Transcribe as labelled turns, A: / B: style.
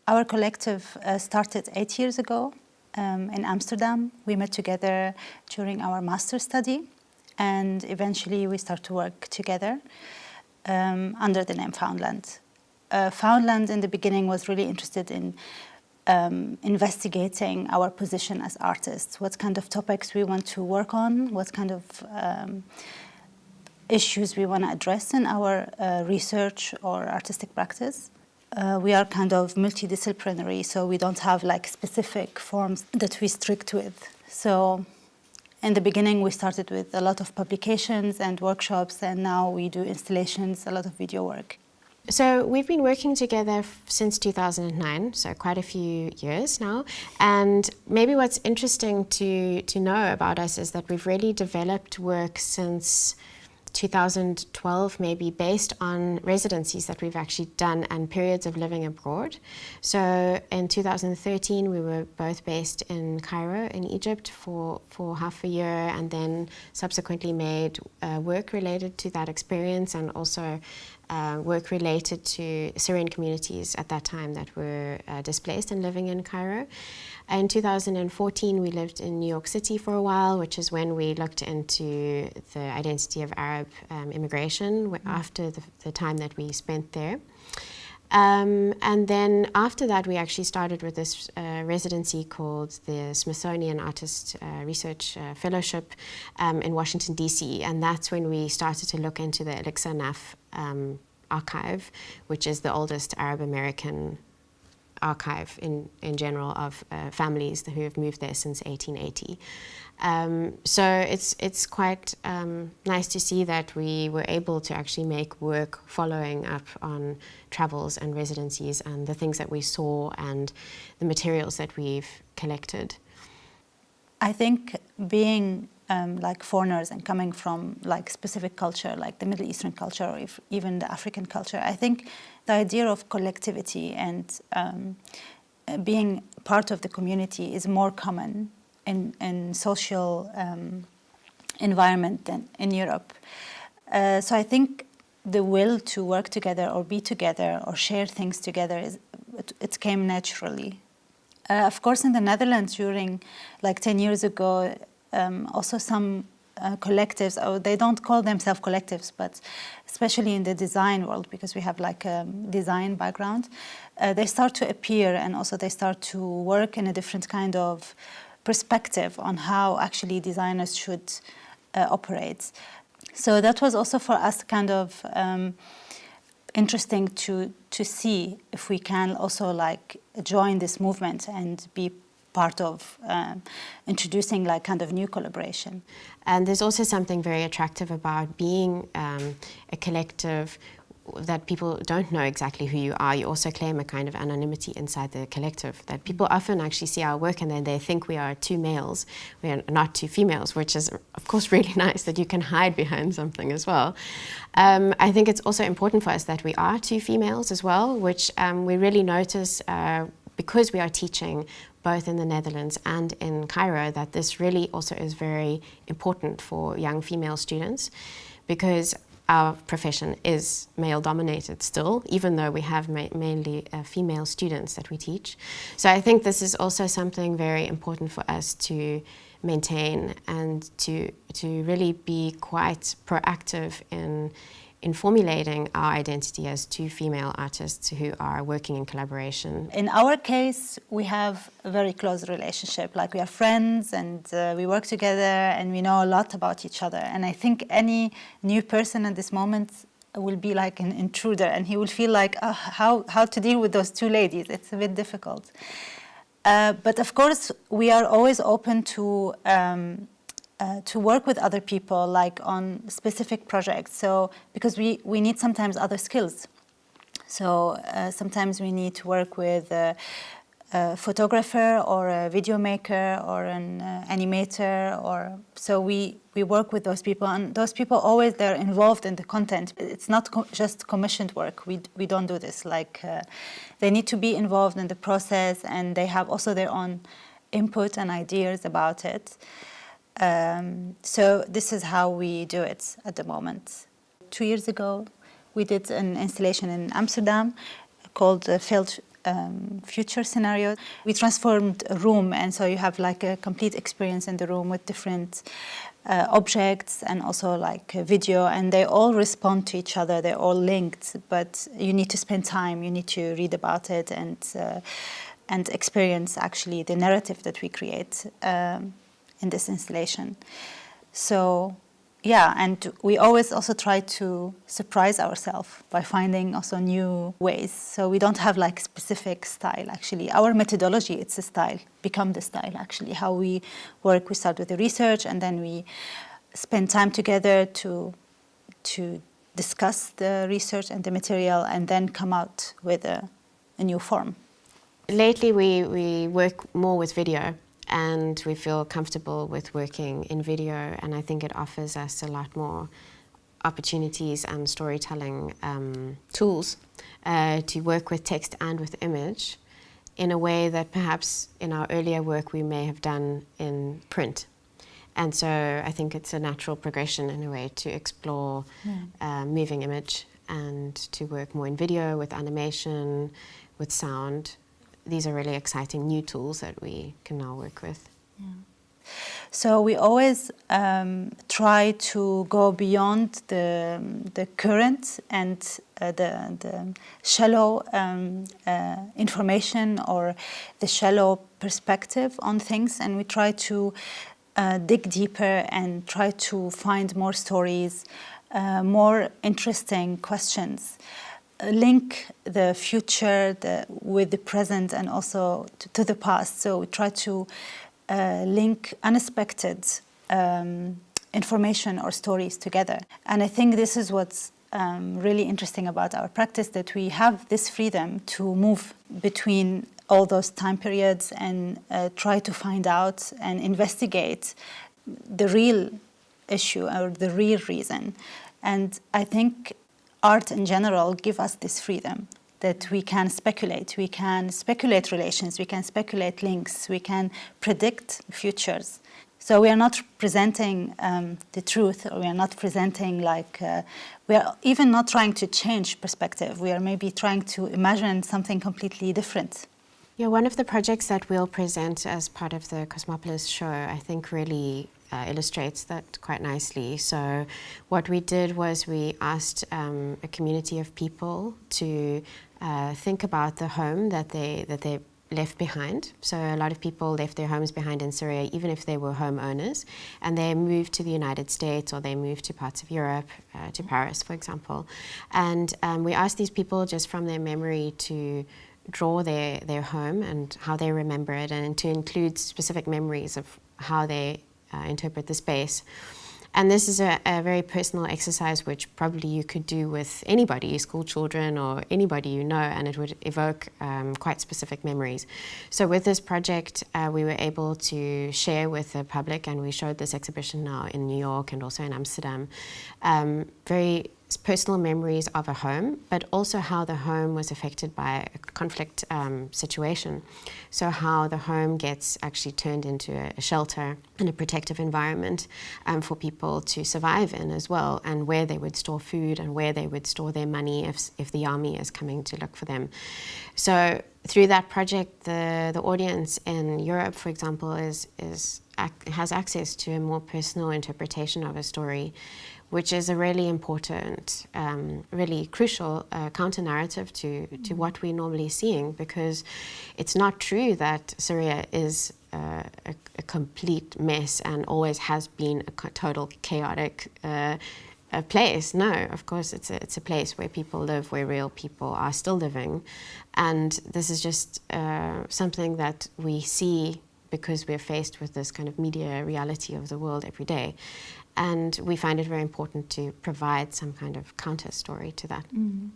A: Our collective started 8 years ago in Amsterdam. We met together during our master's study, and eventually we start to work together under the name Foundland. Foundland in the beginning was really interested in investigating our position as artists, what kind of topics we want to work on, what kind of issues we want to address in our research or artistic practice. We are kind of multidisciplinary, so we don't have like specific forms that we strict with. So in the beginning, we started with a lot of publications and workshops, and now we do installations, a lot of video work.
B: So we've been working together since 2009, so quite a few years now. And maybe what's interesting to know about us is that we've really developed work since 2012, maybe, based on residencies that we've actually done and periods of living abroad. So in 2013, we were both based in Cairo in Egypt for half a year, and then subsequently made work related to that experience, and also work related to Syrian communities at that time that were displaced and living in Cairo. In 2014, we lived in New York City for a while, which is when we looked into the identity of Arab immigration after the time that we spent there. And then after that, we actually started with this residency called the Smithsonian Artist Research Fellowship in Washington, D.C. And that's when we started to look into the Elixir Naf archive, which is the oldest Arab American archive in general of families who have moved there since 1880. So it's quite nice to see that we were able to actually make work following up on travels and residencies and the things that we saw and the materials that we've collected.
A: I think being like foreigners and coming from like specific culture, like the Middle Eastern culture or even the African culture, I think the idea of collectivity and being part of the community is more common in social environment than in Europe. So I think the will to work together or be together or share things together, it came naturally. Of course, in the Netherlands during like 10 years ago, also some collectives, or they don't call themselves collectives, but especially in the design world, because we have like a design background, they start to appear, and also they start to work in a different kind of perspective on how actually designers should operate. So that was also for us kind of interesting to see if we can also like join this movement and be part of introducing like kind of new collaboration.
B: And there's also something very attractive about being a collective that people don't know exactly who you are. You also claim a kind of anonymity inside the collective, that people often actually see our work and then they think we are two males, we are not two females, which is of course really nice that you can hide behind something as well. I think it's also important for us that we are two females as well, which we really notice because we are teaching both in the Netherlands and in Cairo, that this really also is very important for young female students, because our profession is male-dominated still, even though we have mainly female students that we teach. So I think this is also something very important for us to maintain and to really be quite proactive in formulating our identity as two female artists who are working in collaboration.
A: In our case, we have a very close relationship. Like, we are friends and we work together and we know a lot about each other. And I think any new person at this moment will be like an intruder, and he will feel like, how to deal with those two ladies. It's a bit difficult. But of course, we are always open to work with other people, like on specific projects. So, because we need sometimes other skills. So sometimes we need to work with a photographer or a video maker or an animator, or so we work with those people, and those people always, they're involved in the content. It's not just commissioned work. We don't do this. Like they need to be involved in the process, and they have also their own input and ideas about it. So this is how we do it at the moment. 2 years ago, we did an installation in Amsterdam called Failed Future Scenario. We transformed a room, and so you have like a complete experience in the room with different objects and also like a video, and they all respond to each other. They're all linked, but you need to spend time. You need to read about it and experience actually the narrative that we create in this installation. So. Yeah, and we always also try to surprise ourselves by finding also new ways. So we don't have like specific style, actually. Our methodology, it's a style, become the style, actually. How we work, we start with the research, and then we spend time together to discuss the research and the material, and then come out with a new form.
B: Lately, we work more with video. And we feel comfortable with working in video, and I think it offers us a lot more opportunities and storytelling tools to work with text and with image in a way that perhaps in our earlier work we may have done in print. And so I think it's a natural progression in a way to explore moving image and to work more in video with animation, with sound. These are really exciting new tools that we can now work with.
A: Yeah. So we always try to go beyond the current and the shallow information or the shallow perspective on things, and we try to dig deeper and try to find more stories, more interesting questions. Link the future with the present and also to the past. So we try to link unexpected information or stories together. And I think this is what's really interesting about our practice, that we have this freedom to move between all those time periods and try to find out and investigate the real issue or the real reason. And I think art in general give us this freedom that we can speculate relations, we can speculate links, we can predict futures. So we are not presenting the truth, or we are not presenting we are even not trying to change perspective. We are maybe trying to imagine something completely different.
B: Yeah, one of the projects that we'll present as part of the Cosmopolis show, I think really illustrates that quite nicely. So what we did was we asked a community of people to think about the home that they left behind. So a lot of people left their homes behind in Syria, even if they were homeowners, and they moved to the United States or they moved to parts of Europe, to Paris, for example. And we asked these people just from their memory to draw their home and how they remember it, and to include specific memories of how they interpret the space. And this is a very personal exercise which probably you could do with anybody, school children or anybody you know, and it would evoke quite specific memories. So with this project, we were able to share with the public, and we showed this exhibition now in New York and also in Amsterdam, very personal memories of a home, but also how the home was affected by a conflict situation. So how the home gets actually turned into a shelter and a protective environment for people to survive in as well, and where they would store food and where they would store their money if the army is coming to look for them. So through that project, the audience in Europe, for example, has access to a more personal interpretation of a story, which is a really important, really crucial counter-narrative to what we're normally seeing, because it's not true that Syria is a complete mess and always has been a total chaotic place. No, of course it's a place where people live, where real people are still living, and this is just something that we see because we're faced with this kind of media reality of the world every day. And we find it very important to provide some kind of counter story to that. Mm.